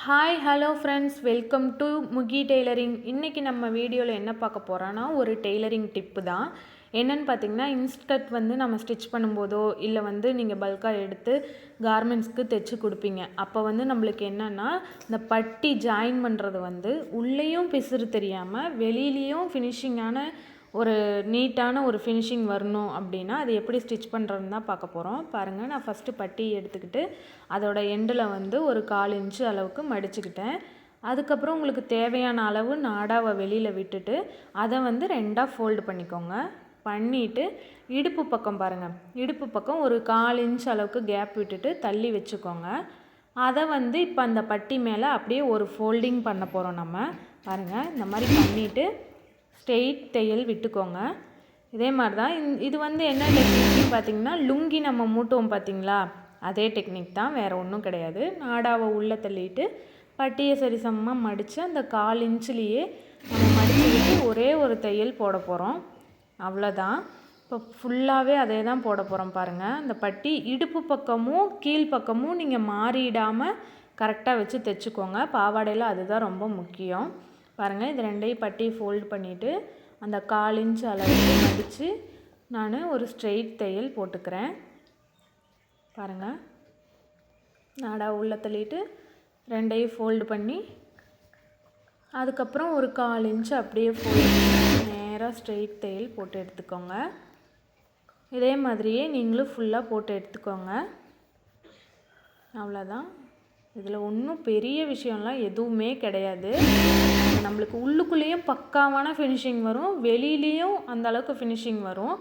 Hi hello friends, welcome to Mukhi tailoring. இன்றைக்கி நம்ம வீடியோவில் என்ன பார்க்க போகிறோன்னா ஒரு டெய்லரிங் டிப்பு தான். என்னென்னு பார்த்தீங்கன்னா, இன்ஸ்கர்ட் நம்ம ஸ்டிச் பண்ணும்போதோ இல்லை நீங்கள் பல்காக எடுத்து கார்மெண்ட்ஸ்க்கு தைச்சி கொடுப்பீங்க. அப்போ நம்மளுக்கு என்னென்னா, இந்த பட்டி ஜாயின் பண்ணுறது உள்ளேயும் பிசுறு தெரியாமல் வெளியிலையும் ஃபினிஷிங்கான ஒரு நீட்டான ஒரு ஃபினிஷிங் வரணும் அப்படின்னா அது எப்படி ஸ்டிச் பண்ணுறதுன்னு தான் பார்க்க போகிறோம். பாருங்கள், நான் ஃபஸ்ட்டு பட்டி எடுத்துக்கிட்டு அதோட எண்டில் ஒரு 1/4 இன்ச்சு அளவுக்கு மடிச்சுக்கிட்டேன். அதுக்கப்புறம் உங்களுக்கு தேவையான அளவு நாடாவை வெளியில் விட்டுட்டு அதை 2ஆக ஃபோல்டு பண்ணிக்கோங்க. பண்ணிவிட்டு இடுப்பு பக்கம் பாருங்கள், இடுப்பு பக்கம் ஒரு 1/4 இன்ச் அளவுக்கு கேப் விட்டுட்டு தள்ளி வச்சுக்கோங்க. அதை இப்போ அந்த பட்டி மேலே அப்படியே ஒரு ஃபோல்டிங் பண்ண போகிறோம். நம்ம பாருங்கள், இந்த மாதிரி பண்ணிவிட்டு ஸ்ட்ரெயிட் தையல் விட்டுக்கோங்க. இதே மாதிரி தான் இது என்ன டெக்னிக்னு பார்த்திங்கன்னா, லுங்கி நம்ம மூட்டுவோம் பார்த்திங்களா, அதே டெக்னிக் தான், வேறு ஒன்றும் கிடையாது. நாடாவை உள்ளே தள்ளிட்டு பட்டியை சரிசமமாக மடித்து அந்த 1/4 இன்ச்லேயே நம்ம மடிச்சுக்கிட்டு ஒரே ஒரு தையல் போட போகிறோம். அவ்வளோதான். இப்போ ஃபுல்லாகவே அதே தான் போட போகிறோம். பாருங்கள், அந்த பட்டி இடுப்பு பக்கமும் கீழ் பக்கமும் நீங்கள் மாறிடாமல் கரெக்டாக வச்சு தைச்சிக்கோங்க. பாவாடையில் அதுதான் ரொம்ப முக்கியம். பாருங்கள், இது ரெண்டையும் பட்டி ஃபோல்டு பண்ணிவிட்டு அந்த 1/4 இன்ச் அளவுக்கு மடித்து நான் ஒரு ஸ்ட்ரெயிட் தையல் போட்டுக்கிறேன். பாருங்கள், நாடா உள்ளே தள்ளிட்டு ரெண்டையும் ஃபோல்டு பண்ணி அதுக்கப்புறம் ஒரு 1/4 இன்ச் அப்படியே ஃபோல்டு பண்ணி நேராக ஸ்ட்ரெயிட் தையல் போட்டு எடுத்துக்கோங்க. இதே மாதிரியே நீங்களும் ஃபுல்லாக போட்டு எடுத்துக்கோங்க. அவ்வளோதான். இதில் ஒன்றும் பெரிய விஷயம்லாம் எதுவுமே கிடையாது. நம்மளுக்கு உள்ளுக்குள்ளேயும் பக்காவான ஃபினிஷிங் வரும், வெளியிலையும் அந்த அளவுக்கு ஃபினிஷிங் வரும்.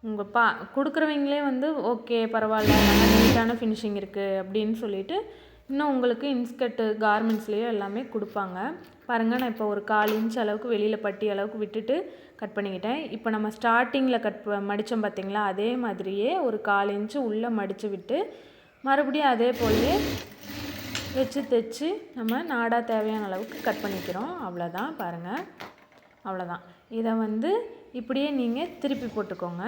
உங்கள் கொடுக்குறவங்களே ஓகே பரவாயில்ல, நல்லா நீட்டான ஃபினிஷிங் இருக்குது அப்படின்னு சொல்லிட்டு இன்னும் உங்களுக்கு இன்ஸ்கர்ட்டு கார்மெண்ட்ஸ்லேயும் எல்லாமே கொடுப்பாங்க. பாருங்கள், நான் இப்போ ஒரு 1/4 இன்ச் அளவுக்கு வெளியில் பட்டி அளவுக்கு விட்டுட்டு கட் பண்ணிக்கிட்டேன். இப்போ நம்ம ஸ்டார்டிங்கில் மடித்தோம் பார்த்திங்களா, அதே மாதிரியே ஒரு 1/4 இன்ச்சு உள்ளே மடித்து விட்டு மறுபடியும் அதே போலவே வச்சு தைச்சி நம்ம நாடா தேவையான அளவுக்கு கட் பண்ணிக்கிறோம். அவ்வளோதான். பாருங்கள், அவ்வளோதான். இதை இப்படியே நீங்கள் திருப்பி போட்டுக்கோங்க.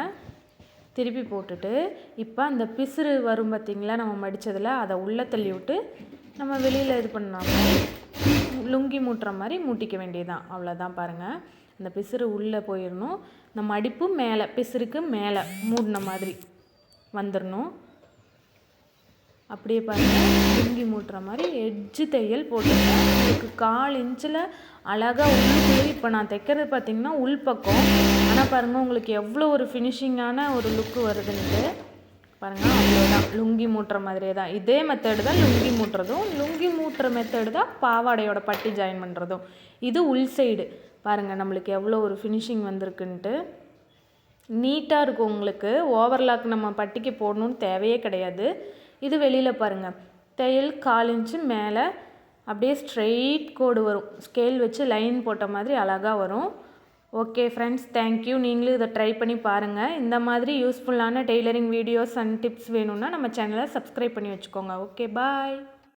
திருப்பி போட்டுட்டு இப்போ அந்த பிசுறு வரும் பார்த்திங்களா நம்ம மடித்ததில், அதை உள்ளே தள்ளி விட்டு நம்ம வெளியில் இது பண்ணாமல் லுங்கி மூட்டுற மாதிரி மூட்டிக்க வேண்டியதுதான். அவ்வளோதான். பாருங்கள், இந்த பிசுறு உள்ளே போயிடணும். இந்த மடிப்பு மேலே பிசுறுக்கு மேலே மூடின மாதிரி வந்துடணும். அப்படியே பாருங்கள், லுங்கி மூட்டுற மாதிரி எட்ஜு தையல் போட்டுருக்கேன். உங்களுக்கு 1/4 இன்ச்சில் அழகாக உள்ளுக்குள்ளே இப்போ நான் தைக்கிறது பார்த்திங்கன்னா உள்பக்கம். ஆனால் பாருங்கள், உங்களுக்கு எவ்வளோ ஒரு ஃபினிஷிங்கான ஒரு லுக்கு வருதுன்ட்டு பாருங்கள். அவ்வளோதான், லுங்கி மூட்டுற மாதிரியே தான். இதே மெத்தடு தான் லுங்கி மூட்டுறதும். லுங்கி மூட்டுற மெத்தடு தான் பாவாடையோட பட்டி ஜாயின் பண்ணுறதும். இது உள் சைடு. பாருங்கள், நம்மளுக்கு எவ்வளோ ஒரு ஃபினிஷிங் வந்திருக்குன்ட்டு. நீட்டாக இருக்கும். உங்களுக்கு ஓவர்லாக் நம்ம பட்டிக்கு போடணுன்னு தேவையே கிடையாது. இது வெளியில் பாருங்கள், தையல் 1/4 இன்ச்சு மேலே அப்படியே ஸ்ட்ரெயிட் கோடு வரும். ஸ்கேல் வச்சு லைன் போட்ட மாதிரி அழகாக வரும். Okay friends, thank you. நீங்களும் இதை ட்ரை பண்ணி பாருங்கள். இந்த மாதிரி யூஸ்ஃபுல்லான டெய்லரிங் வீடியோஸ் அண்ட் டிப்ஸ் வேணும்னா நம்ம சேனலை சப்ஸ்கிரைப் பண்ணி வச்சுக்கோங்க. ஓகே, பாய்.